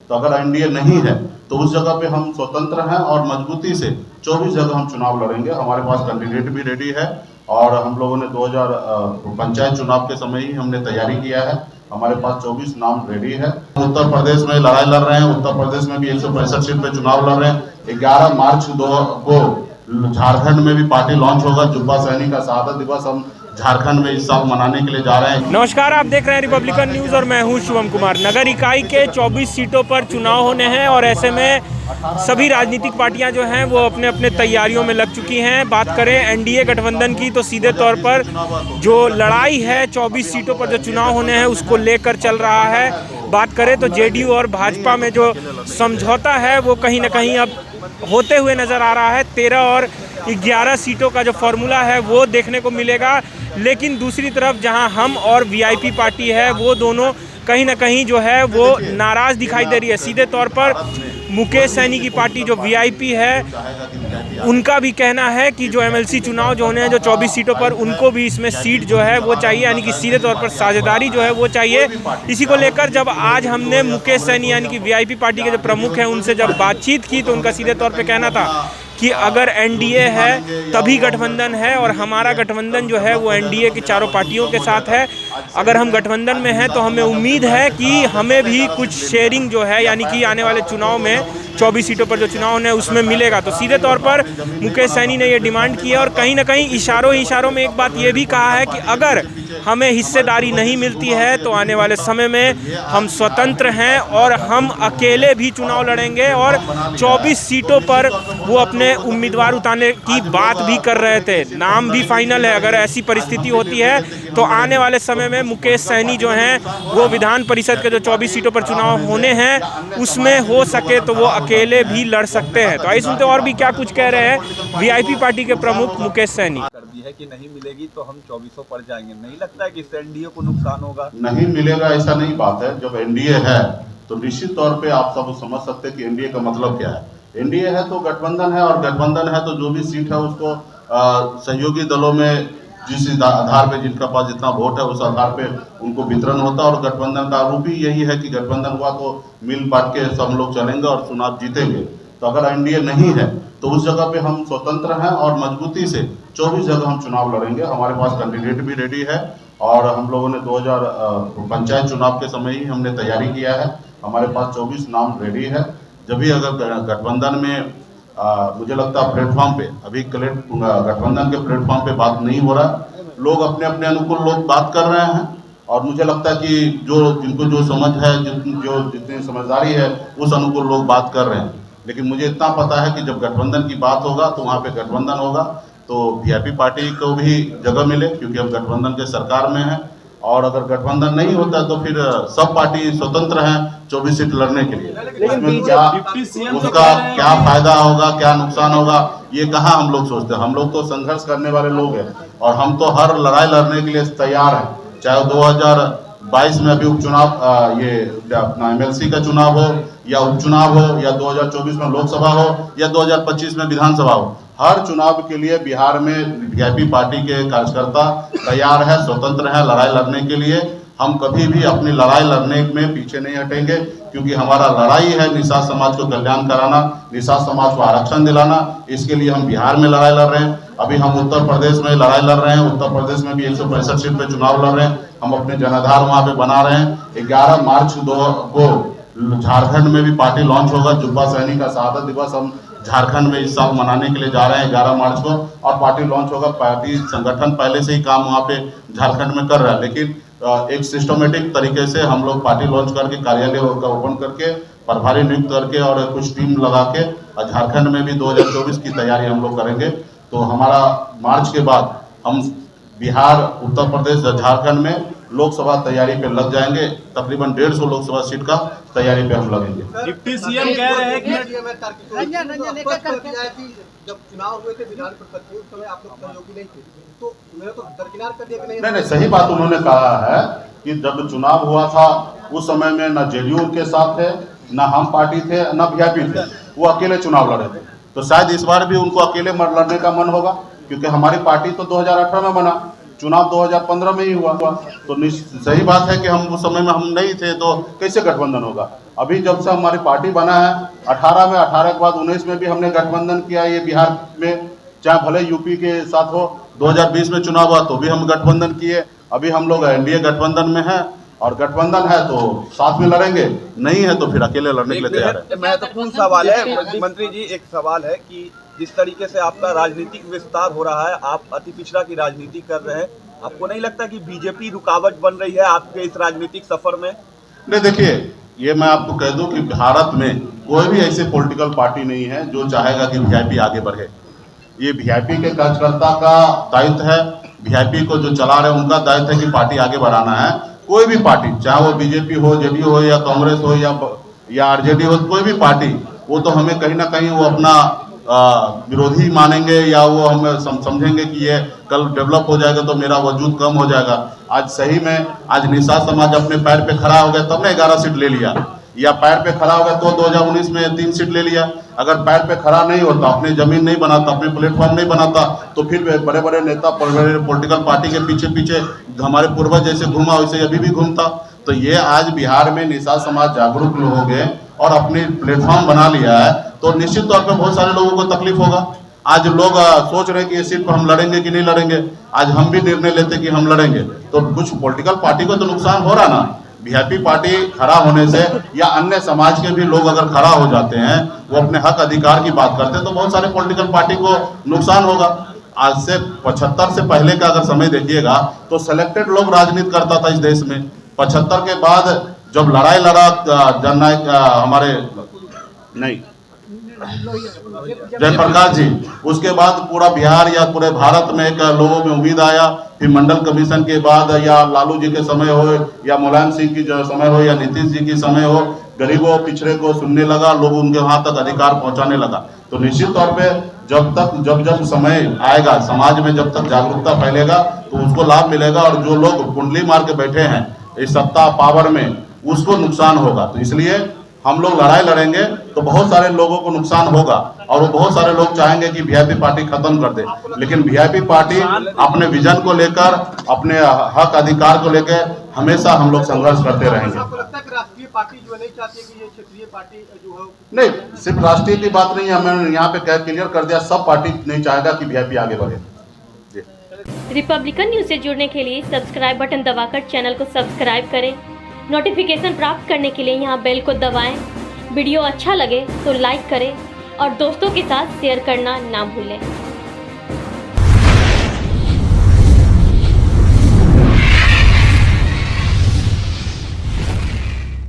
तो अगर एनडीए नहीं है तो उस जगह पे हम स्वतंत्र हैं और मजबूती से 24 जगह हम चुनाव लड़ेंगे। हमारे पास कैंडिडेट भी रेडी है और हम लोगों ने 2000 पंचायत चुनाव के समय ही हमने तैयारी किया है। हमारे पास 24 नाम रेडी है। उत्तर प्रदेश में लड़ाई लड़ रहे हैं, उत्तर प्रदेश में भी 165 सीट पे चुनाव लड़ रहे हैं। 11 मार्च को झारखंड में भी पार्टी लॉन्च होगा। जुब्बा सहनी का शहादत दिवस हम झारखंड में इस साल मनाने के लिए जा रहे हैं। नमस्कार, आप देख रहे हैं रिपब्लिकन न्यूज़ और मैं हूं शुभम कुमार। नगर इकाई के 24 सीटों पर चुनाव होने हैं और ऐसे में सभी राजनीतिक पार्टियां जो हैं वो अपने अपने तैयारियों में लग चुकी हैं। बात करें एनडीए गठबंधन की तो सीधे तौर पर जो लड़ाई है 24 सीटों पर जो चुनाव होने हैं उसको लेकर चल रहा है। बात करें तो जेडीयू और भाजपा में जो समझौता है वो कहीं ना कहीं अब होते हुए नज़र आ रहा है। 13 और 11 सीटों का जो फॉर्मूला है वो देखने को मिलेगा। लेकिन दूसरी तरफ जहां हम और वीआईपी पार्टी है वो दोनों कहीं ना कहीं जो है वो नाराज़ दिखाई दे रही है। सीधे तौर पर मुकेश सैनी की पार्टी जो वीआईपी है उनका भी कहना है कि जो एमएलसी चुनाव जो होने हैं जो 24 सीटों पर उनको भी इसमें सीट जो है वो चाहिए, यानी कि सीधे तौर पर साझेदारी जो है वो चाहिए। इसी को लेकर जब आज हमने मुकेश सैनी यानी कि वीआईपी पार्टी के जो प्रमुख हैं उनसे जब बातचीत की तो उनका सीधे तौर पर कहना था कि अगर एनडीए है तभी गठबंधन है और हमारा गठबंधन जो है वो एनडीए की चारों पार्टियों के साथ है। अगर हम गठबंधन में हैं तो हमें उम्मीद है कि हमें भी कुछ शेयरिंग जो है यानी कि आने वाले चुनाव में 24 सीटों पर जो चुनाव है उसमें मिलेगा। तो सीधे तौर पर मुकेश सैनी ने ये डिमांड की है और कहीं ना कहीं इशारों में एक बात ये भी कहा है कि अगर हमें हिस्सेदारी नहीं मिलती है तो आने वाले समय में हम स्वतंत्र हैं और हम अकेले भी चुनाव लड़ेंगे। और 24 सीटों पर वो अपने उम्मीदवार उतारने की बात भी कर रहे थे। नाम भी फाइनल है। अगर ऐसी परिस्थिति होती है तो आने वाले समय में मुकेश सैनी जो हैं वो विधान परिषद के जो 24 सीटों पर चुनाव होने हैं उसमें हो सके तो वो अकेले भी लड़ सकते हैं। तो आइए सुनते और भी क्या कुछ कह रहे हैं वीआईपी पार्टी के प्रमुख मुकेश सैनी। कर दी है कि नहीं मिलेगी तो हम 2400 पर जाएंगे। नहीं लगता है कि इससे एनडीए को नुकसान होगा? नहीं मिलेगा ऐसा नहीं बात है। जब एनडीए है तो निश्चित तौर पे आप सब समझ सकते हैं कि एनडीए का मतलब क्या है। एनडीए है तो गठबंधन है और गठबंधन है तो जो भी सीट है उसको सहयोगी दलों में जिस आधार पे जिनका पास जितना वोट है उस आधार पे उनको वितरण होता है। और गठबंधन का रूप ही यही है कि गठबंधन हुआ तो मिल बांट के सब लोग चलेंगे और चुनाव जीतेंगे। तो अगर एनडीए नहीं है तो उस जगह पे हम स्वतंत्र हैं और मजबूती से 24 जगह हम चुनाव लड़ेंगे। हमारे पास कैंडिडेट भी रेडी है और हम लोगों ने 2000 पंचायत चुनाव के समय ही हमने तैयारी किया है। हमारे पास 24 नाम रेडी है। जब भी अगर गठबंधन में मुझे लगता है प्लेटफॉर्म पे अभी गठबंधन के प्लेटफॉर्म पे बात नहीं हो रहा। लोग अपने अपने अनुकूल लोग बात कर रहे हैं और मुझे लगता है कि जिनको जो समझ है जितनी समझदारी है उस अनुकूल लोग बात कर रहे हैं। लेकिन मुझे इतना पता है कि जब गठबंधन की बात होगा तो वहाँ पे गठबंधन होगा तो वीआईपी पार्टी को भी जगह मिले क्योंकि हम गठबंधन के सरकार में हैं। और अगर गठबंधन नहीं होता तो फिर सब पार्टी स्वतंत्र हैं 24 सीट लड़ने के लिए। इसमें क्या उसका क्या फायदा होगा क्या नुकसान होगा ये कहाँ हम लोग सोचते हैं। हम लोग तो संघर्ष करने वाले लोग हैं और हम तो हर लड़ाई लड़ने के लिए तैयार हैं। चाहे 2022 में अभी उपचुनाव ये अपना एमएलसी का चुनाव हो या उपचुनाव हो या 2024 में लोकसभा हो या 2025 में विधानसभा हो, हर चुनाव के लिए बिहार में वीआईपी पार्टी के कार्यकर्ता तैयार है, स्वतंत्र है लड़ाई लड़ने के लिए। हम कभी भी अपनी लड़ाई लड़ने में पीछे नहीं हटेंगे क्योंकि हमारा लड़ाई है निषाद समाज को कल्याण कराना, निषाद समाज को आरक्षण दिलाना। इसके लिए हम बिहार में लड़ाई लड़ रहे हैं। अभी हम उत्तर प्रदेश में लड़ाई लड़ रहे हैं। उत्तर प्रदेश में भी 165 सीट पे चुनाव लड़ रहे हैं। हम अपने जनाधार वहाँ पे बना रहे हैं। 11 मार्च को झारखंड में भी पार्टी लॉन्च होगा। जुब्बा सहनी का शहादत दिवस हम झारखंड में इस साल मनाने के लिए जा रहे हैं 11 मार्च को और पार्टी लॉन्च होगा। पार्टी संगठन पहले से ही काम वहाँ पे झारखंड में कर रहा है लेकिन एक सिस्टमेटिक तरीके से हम लोग पार्टी लॉन्च करके कार्यालय का ओपन करके प्रभारी नियुक्त करके और कुछ टीम लगा के झारखंड में भी 2024 की तैयारी हम लोग करेंगे। तो हमारा मार्च के बाद हम बिहार, उत्तर प्रदेश, झारखंड में लोकसभा तैयारी पे लग जाएंगे। तकरीबन 150 लोकसभा सीट का तैयारी पे हम लगेंगे। डिप्टी सीएम कह रहे हैं कि जब चुनाव हुए थे विधान परिषद के उस समय आप लोग सहयोगी नहीं थे तो मेरा तो दरकिनार कर दिया कि नहीं सही बात उन्होंने कहा है कि जब चुनाव हुआ था उस समय में न जेडीयू के साथ थे न हम पार्टी थे न वीआईपी थे, वो अकेले चुनाव लड़े थे। तो शायद इस बार भी उनको अकेले लड़ने का मन होगा क्योंकि हमारी पार्टी तो 2018 में बना चुनाव 2015 में ही हुआ तो सही बात है कि हम उस समय में हम नहीं थे तो कैसे गठबंधन होगा। अभी जब से हमारी पार्टी बना है 18 में, 18 के बाद 19 में भी हमने गठबंधन किया। ये बिहार में चाहे भले यूपी के साथ हो, 2020 में चुनाव हुआ तो भी हम गठबंधन किए। अभी हम लोग एनडीए गठबंधन में हैं और गठबंधन है तो साथ में लड़ेंगे, नहीं है तो फिर अकेले लड़ने के लिए तैयार है। महत्वपूर्ण सवाल है मंत्री जी, एक सवाल है कि जिस तरीके से आपका राजनीतिक विस्तार हो रहा है, आप अति पिछड़ा की राजनीति कर रहे हैं, आपको नहीं लगता कि बीजेपी रुकावट बन रही है आपके इस राजनीतिक सफर में? नहीं, देखिए, ये मैं आपको कह दूं कि भारत में कोई भी ऐसे पॉलिटिकल पार्टी नहीं है जो चाहेगा कि वीआईपी आगे बढ़े। ये वीआईपी के कार्यकर्ता का दायित्व है, वीआईपी को जो चला रहे हैं उनका दायित्व है कि पार्टी आगे बढ़ाना है। कोई भी पार्टी, चाहे वो बीजेपी हो, जेडीयू हो या कांग्रेस हो या आरजेडी हो, कोई भी पार्टी, वो तो हमें कहीं ना कहीं वो अपना विरोधी मानेंगे या वो हमें समझेंगे कि ये कल डेवलप हो जाएगा तो मेरा वजूद कम हो जाएगा। आज सही में आज निषाद समाज अपने पैर पे खड़ा हो गया तब ने 11 सीट ले लिया, या पैर पे खड़ा हो गया तो 2019 में 3 सीट ले लिया। अगर पैर पे खड़ा नहीं होता, अपनी जमीन नहीं बनाता, अपने प्लेटफॉर्म नहीं बनाता तो फिर बड़े बड़े नेता, बड़े पॉलिटिकल पार्टी के पीछे पीछे हमारे पूर्वज जैसे घूमा वैसे अभी भी घूमता। तो ये आज बिहार में निषाद समाज जागरूक हो गए और अपने प्लेटफॉर्म बना लिया है तो निश्चित तौर पर बहुत सारे लोगों को तकलीफ होगा। आज लोग सोच रहे हैं कि इस सीट पर हम लड़ेंगे कि नहीं लड़ेंगे। आज हम भी निर्णय लेते कि हम लड़ेंगे तो कुछ पॉलिटिकल पार्टी को तो नुकसान हो रहा ना। वीआईपी पार्टी खड़ा होने से या अन्य समाज के भी लोग अगर खड़ा हो जाते हैं, वो अपने हक अधिकार की बात करते हैं तो बहुत सारे पॉलिटिकल पार्टी को नुकसान होगा। आज से 75 से पहले का अगर समय देखिएगा तो सिलेक्टेड लोग राजनीति करता था इस देश में। 75 के बाद जब लड़ाई लड़ा जननायक हमारे नहीं जयप्रकाश जी, उसके बाद पूरा बिहार या पूरे भारत में एक लोगों में उम्मीद आया। फिर मंडल कमीशन के बाद या लालू जी के समय हो या मुलायम सिंह की समय हो या नीतीश जी की समय हो, गरीबों पिछड़े को सुनने लगा, लोग उनके वहां तक अधिकार पहुंचाने लगा। तो निश्चित तौर पे जब समय आएगा, समाज में जब तक जागरूकता फैलेगा तो उसको लाभ मिलेगा और जो लोग कुंडली मार के बैठे हैं इस सत्ता पावर में उसको नुकसान होगा। तो इसलिए हम लोग लड़ाई लड़ेंगे तो बहुत सारे लोगों को नुकसान होगा और वो बहुत सारे लोग चाहेंगे कि वीआईपी पार्टी खत्म कर दे, लेकिन वीआईपी पार्टी अपने विजन को लेकर, अपने हक अधिकार को लेकर हमेशा हम लोग संघर्ष करते रहेंगे। आपको लगता है कि राष्ट्रीय पार्टी जो नहीं चाहती कि ये क्षेत्रीय पार्टी जो है? नहीं, सिर्फ राष्ट्रीय की बात नहीं है, मैंने यहाँ पे क्लियर कर दिया, सब पार्टी नहीं चाहेगा कि वीआईपी आगे बढ़े। रिपब्लिकन न्यूज से जुड़ने के लिए सब्सक्राइब बटन दबाकर चैनल को सब्सक्राइब करें। नोटिफिकेशन प्राप्त करने के लिए यहाँ बेल को दबाएं। वीडियो अच्छा लगे तो लाइक करें और दोस्तों के साथ शेयर करना ना भूलें।